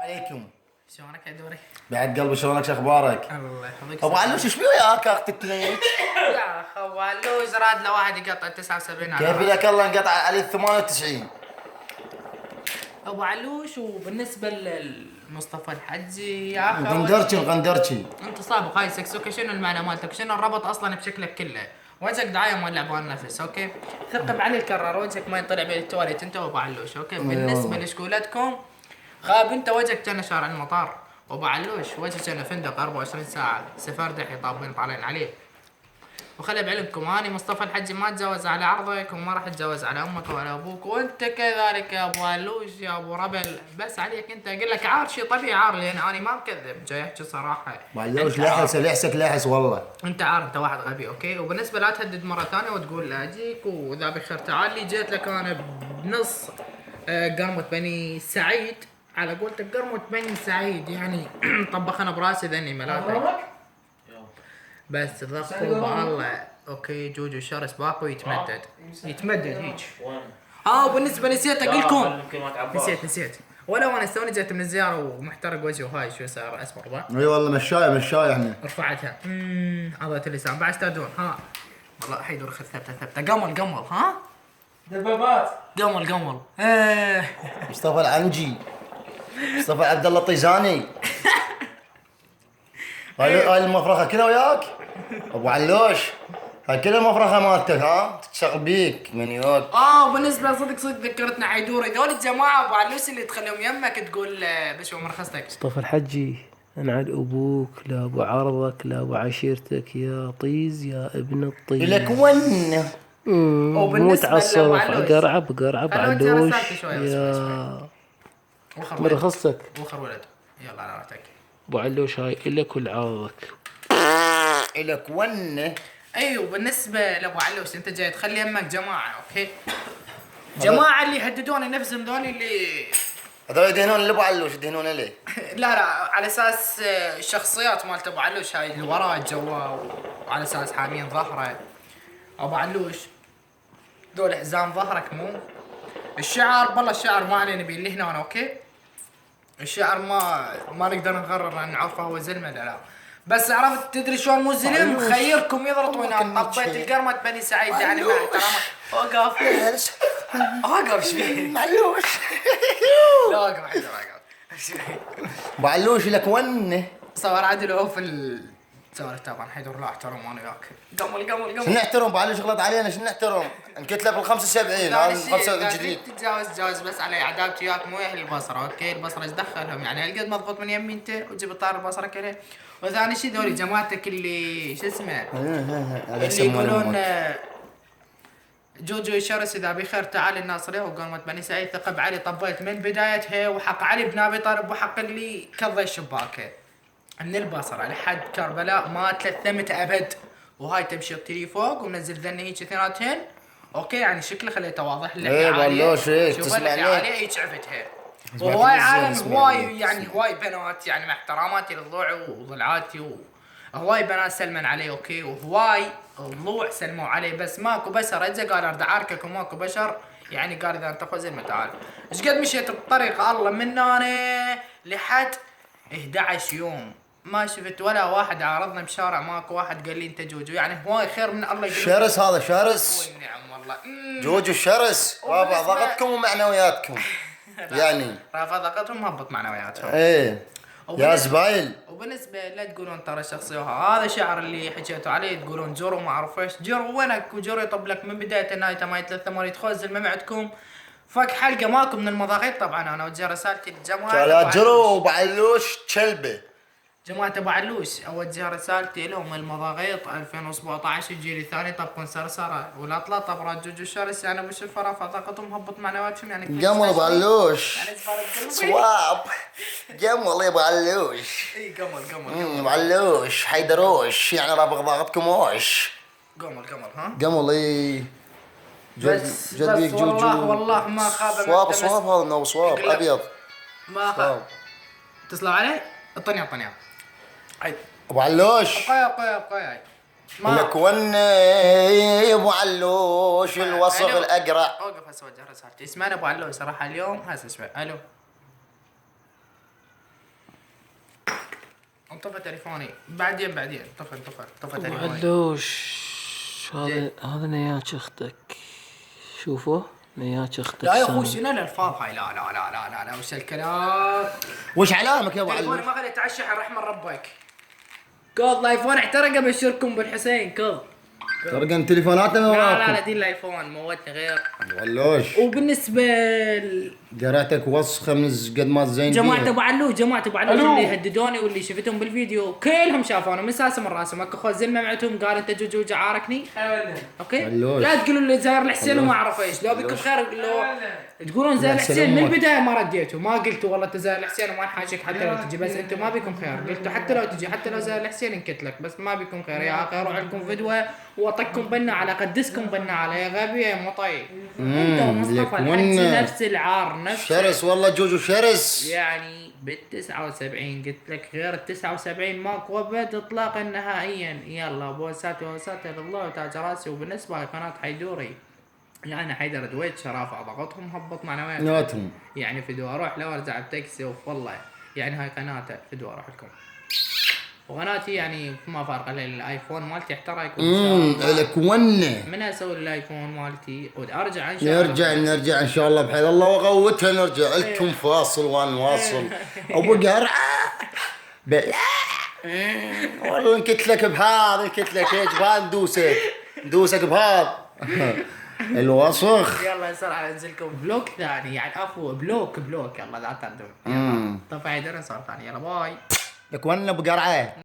عليكم. شلونك يا دوري؟ بعد قلبي شلونك شو اخبارك؟ الله يحفظك. ابو علوش ايش بيه وياك اختك ليش؟ يا اخ ابو علوش راد له واحد يقطع 79 على كيف لك الله انقطع علي 98. ابو علوش. وبالنسبه لمصطفى الحجي يا اخي غندرتشي انت سابق هاي سكسوكي، شنو المعنى مالتك؟ شنو الربط اصلا بشكلك كله؟ وجهك دعايه مولع بهال نفس، اوكي؟ ثقب علي الكرار وجهك ما ينطلع بين التواليت انت وابو علوش، اوكي؟ بالنسبه لشكولتكم غاب انت وجهك كان شارع المطار، وابو علوش وجهك كان فندق 24 ساعه سفردحي طابين طالعين عليه. وخلي بعلمكم اني مصطفى الحجي ما تجاوز على عرضك وما راح اتجاوز على امك ولا ابوك، وانت كذلك يا ابو علوش يا ابو ربل، بس عليك انت اقول لك عار شي طبيعي عار، لان انا ما مكذب جاي احكي صراحه. ابو علوش لحسك لحس والله. انت عار، انت واحد غبي، اوكي؟ وبالنسبه لا تهدد مره ثانيه وتقول لا اجيك واذا بخير تعال لي، جيت لك انا بنص قرمه بني سعيد، على قولتك قرمه بني سعيد يعني طبخنا براسي ذني ملاتك. بس ضغطوا بالله، اوكي؟ جوجو شرس باكو يتمدد هيك. وبالنسبه نسيت اقول لكم، نسيت ولو انا استوني جيت من الزياره ومحترق وجهي وهاي شو صار اسمر بقى. اي والله مشايه احنا رفعتها عضلة اللسان بعد تدون. ها والله حيدور خذ ثبته قمل ها دبابات قمل مصطفى العنجي، مصطفى عبد الله الطيزاني. هاي المفرخه كلها وياك ابو علوش، هاي كلها مفرخه مالتك ها تشتغل بيك من يوك. وبالنسبه صدق ذكرتنا عيدوري ذول الجماعه ابو علوش اللي تخليهم يمك تقول بشو مرخصتك. مصطفى الحجي انعد ابوك لا ابو عرضك لا ابو عشيرتك يا طيز يا ابن الطيز. لك ون مو تعصب قرعب علوش يا مرخصتك وخر ولد. يلا على راحتك ابو علوش، هاي الك ولعرضك لك ون. ايوه بالنسبه لابو علوش انت جاي تخلي يمك جماعه، اوكي؟ جماعه اللي يهددون نفسهم ذول اللي هذول يدهنون لابو علوش، يدهنون ليه؟ لا على اساس الشخصيات مالت ابو علوش هاي اللي وراه جوا، وعلى اساس حامين ظهره ابو علوش ذول حزام ظهرك مو الشعر. بالله الشعر ما علينا بيه اللي هنا، اوكي؟ الشعر ما نقدر نقرر ان نعرفه هو زلمه لا، بس عرفت تدري شلون مو زلم خيركم يضرط وينام. طبيت القرمه بني سعيد يعني مع احترامك. اوقف شوي معلوش. لا اوقف حيدر اوقف. ابو علوش لك ون. صور عدل هو في صور طبعا حيدر لا احترم انا وياك. قمل شو نحترم ابو علوش غلط علينا، شو نحترم؟ انكتله بال 75 هذا ال 75 الجديد. تتجاوز بس علي عداوتي وياك مو اهل البصره، اوكي؟ البصره ايش دخلهم يعني؟ هالقد مضبوط من يمي انت وتجيب طار البصره كذا. وثاني شيء ذولي جماعتك اللي شو اسمه اللي يقولون جوجو شرس اذا بخير تعال الناصريه وقامت بني سعيد ثقب علي طبيت من بدايتها وحق علي بن ابي طالب وحق اللي كضي شباكه من البصره لحد كربلاء ما تلثمت ابد. وهاي تمشي فوق ومنزل ذني هيك اثنيناتهن، اوكي؟ يعني شكله خليته واضح لك. ايه بلوش هيك تسمع عليه هيك عرفتها. وهواي عالم هواي يعني هواي بنات يعني مع احتراماتي للضلوع وضلعاتي هواي بنات سلمن عليه، اوكي؟ وهواي الضلوع سلموا عليه، بس ماكو بشر اجى قال ارد اعاركك وماكو بشر يعني قال اذا انت خوزي تعال. ايش قد مشيت بطريق الله من انا لحد 11 يوم ما شفت ولا واحد عارضنا بشارع، ماكو واحد قال لي انت جوجو، يعني هواي خير من الله يقول شرس هذا شرس والنعم والله. جوجو شرس رافع ضغطكم ومعنوياتكم يعني رافع ضغطهم مهبط معنوياتهم. ايه يا زبايل. وبالنسبه لا تقولون ترى الشخصيه هذا شعر اللي حكيتوا عليه تقولون جرو ما اعرف ايش جرو، وينك وجرو يطب لك من بدايه نهايته ما يتلثم ولا يتخوزل ما معدكم فك حلقه ماكو من المضاغيط. طبعا انا اوجه رسالتي للجماعه لا جرو وابو علوش كلبه. جماعة ابو علوش اوجه رسالتي لهم المضاغيط 2017 الجيل الثاني طبقون سرسره ولا طلع طبرات جوجو الشرس يعني ابو شفره فطاقتهم هبط معنوياتهم يعني قمل ابو علوش يعني صواب. قمل يا ابو علوش. اي قمل ابو علوش حيدروش يعني رافع ضغطكم وش. قمل ها قمل اي بس والله ما خاب صواب هذا انه صواب ابيض ما خاب. اتصلوا علي اعطني ابو علوش قوي لك ون يا ابو علوش الوصف الاقرع. اوقف هسه وجه رسالتي اسمعني ابو علوش صراحه اليوم هسه اسمع. الو طفى تليفوني. بعدين طفى تليفوني. علوش هذا نياج اختك، شوفوا نياج اختك. لا يا اخوي سامي. شنو الالفاظ هاي؟ لا وش الكلام؟ وش علامك يا ابو تليفوني علوش؟ ما خليت اتعشى رحم ربك. كظ الايفون احترق ابشركم بالحسين كظ. ترقم تليفوناتنا من لا وراكم. دي الايفون موتني غير. ابو علوش وبالنسبه قريتك وسخه من قد ما زين جماعة بيها. ابو علوش اللي هددوني واللي شفتهم بالفيديو كلهم شافوني من ساسه من راسهم. اكو اخو زلمه معتهم قال انت جوجو عاركني. اوكي علوش. لا تقولوا لي زاهر الحسين وما اعرف ايش. لو بكم خير لو تقولون زاهر الحسين من البدايه ما رديتوا. ما قلتوا والله انت زاهر الحسين وما نحاجيك حتى لو تجي. بس انتم ما بيكم خير. قلتوا حتى لو تجي حتى لو زاهر الحسين انكتلك. بس ما بيكم خير يا اخي. اروح لكم فدوه واطقكم بنا على قدسكم بنا على يا غبي يا مطي. انت ومصطفى الحجي نفس العار نفس شرس والله جوجو شرس. يعني بال79 قلت لك غير ال79 ماكو ابد اطلاقا نهائيا. يلا بوساتي لله وتاج راسي. وبالنسبه لقناه حيدوري يعني حيدر دويت شرافه ضغطهم هبط معنوياتهم. نوتهم. يعني فدوى اروح لو ارجع بتاكسي والله يعني هاي قناته فدوى اروح لكم. وقناتي يعني ما فارقه الايفون مالتي احترق. لك ونه. من اسوي الايفون مالتي وارجع ان شاء الله. نرجع ان شاء الله بحيل الله وغوتها نرجع لكم فاصل ونواصل. ابو قرعه بلا والله انكت لك بهذا انكت لك ايش بهذا ندوسك بهذا الوسخ. يلا يصير انزلكم بلوك ثاني يعني عفوا بلوك يلا لا تندم. طب هاي درس صار ثاني. يلا باي. لك ونه ابو قرعه.